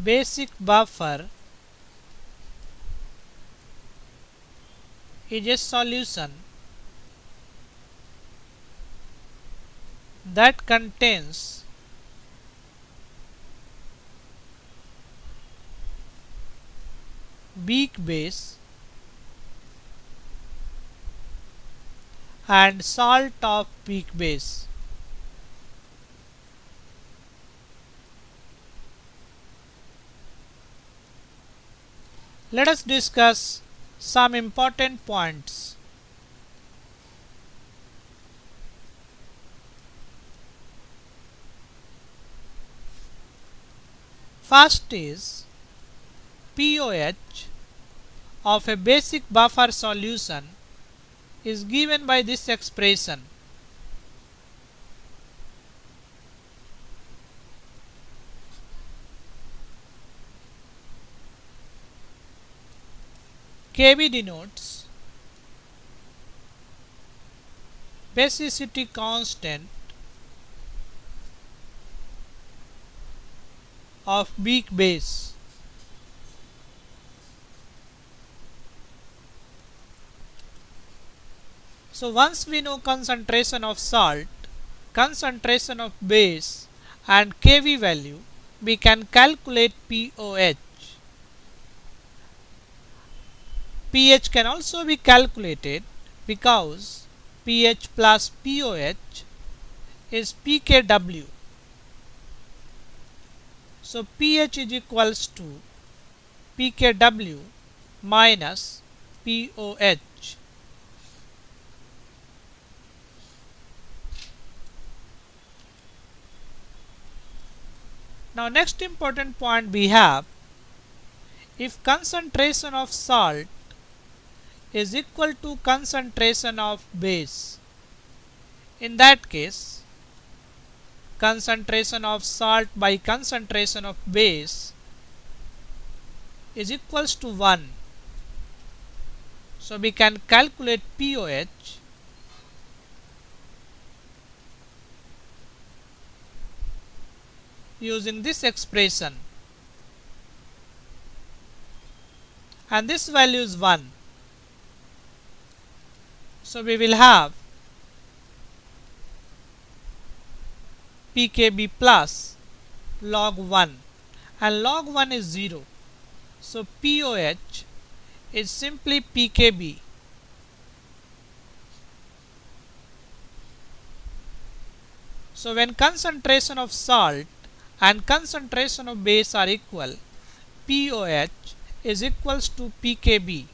basic buffer is a solution that contains weak base and salt of weak base. Let us discuss some important points. First is pOH of a basic buffer solution is given by this expression. Kb denotes basicity constant of weak base. So once we know concentration of salt, concentration of base and Kv value, we can calculate pOH. pH can also be calculated because pH plus pOH is pKw. So pH is equals to pKw minus pOH. Now next important point we have, if concentration of salt is equal to concentration of base, in that case concentration of salt by concentration of base is equals to 1. So we can calculate pOH using this expression, and this value is 1. So we will have pKb plus log 1, and log 1 is 0. So pOH is simply pKb. So when concentration of salt and concentration of base are equal, pOH is equals to pKb.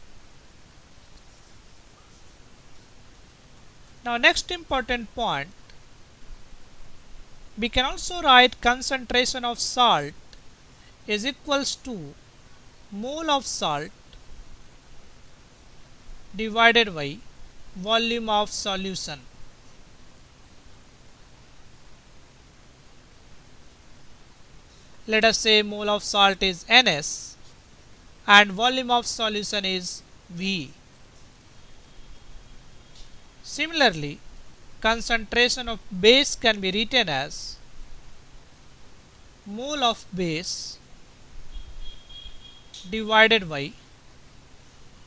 Now next important point, we can also write concentration of salt is equals to mole of salt divided by volume of solution. Let us say mole of salt is Ns and volume of solution is V. Similarly, concentration of base can be written as mole of base divided by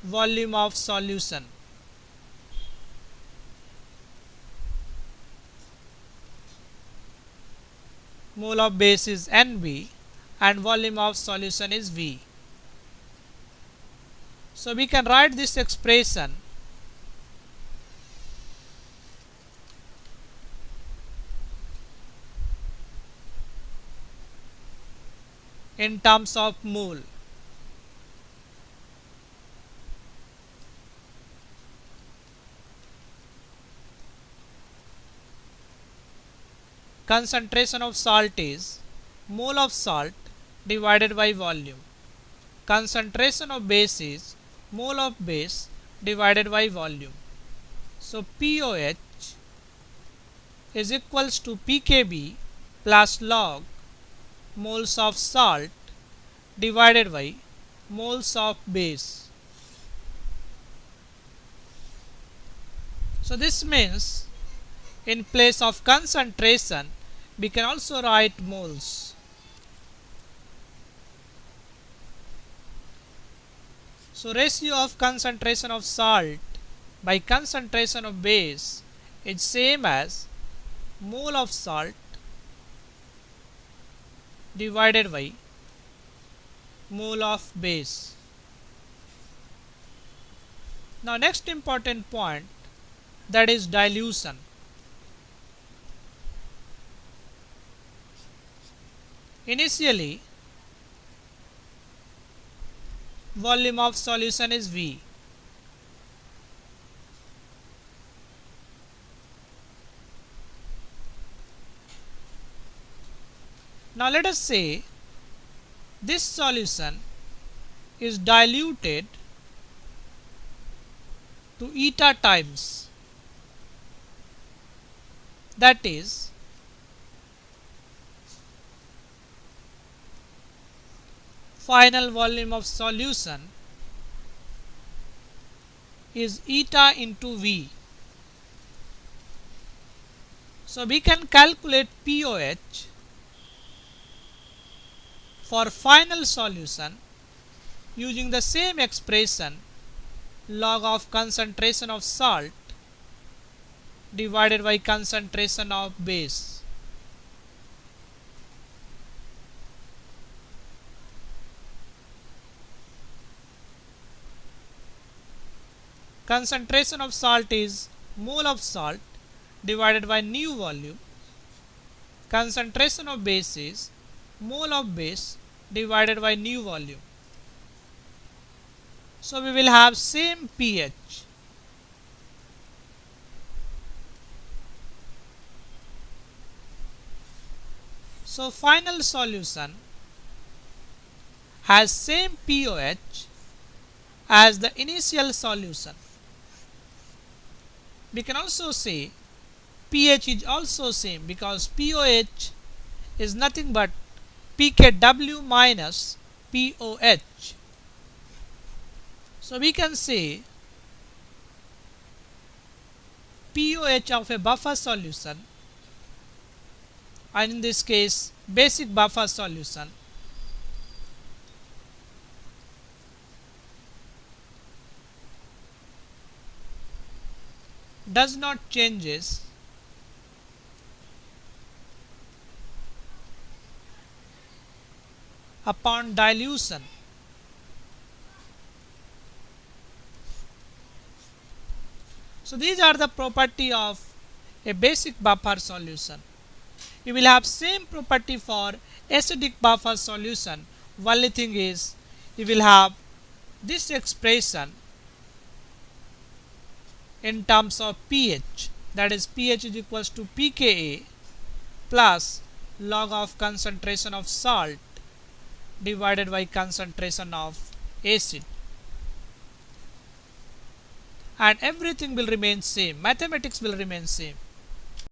volume of solution. Mole of base is Nb and volume of solution is V. So we can write this expression in terms of mole. Concentration of salt is mole of salt divided by volume. Concentration of base is mole of base divided by volume. So pOH is equals to pKb plus log moles of salt divided by moles of base. So this means in place of concentration we can also write moles. So ratio of concentration of salt by concentration of base is same as mole of salt divided by mole of base. Now next important point, that is dilution. Initially volume of solution is V. Now let us say this solution is diluted to eta times, that is final volume of solution is eta into V. So we can calculate pOH for final solution using the same expression, log of concentration of salt divided by concentration of base. Concentration of salt is mole of salt divided by new volume. Concentration of base is mole of base divided by new volume. So we will have same pH. So final solution has same pOH as the initial solution. We can also say pH is also same because pOH is nothing but pKw minus pOH. So we can say pOH of a buffer solution, and in this case basic buffer solution, does not changes upon dilution. So these are the property of a basic buffer solution. You will have same property for acidic buffer solution. Only thing is you will have this expression in terms of pH, that is pH is equals to pKa plus log of concentration of salt divided by concentration of acid, and everything will remain same, mathematics will remain same.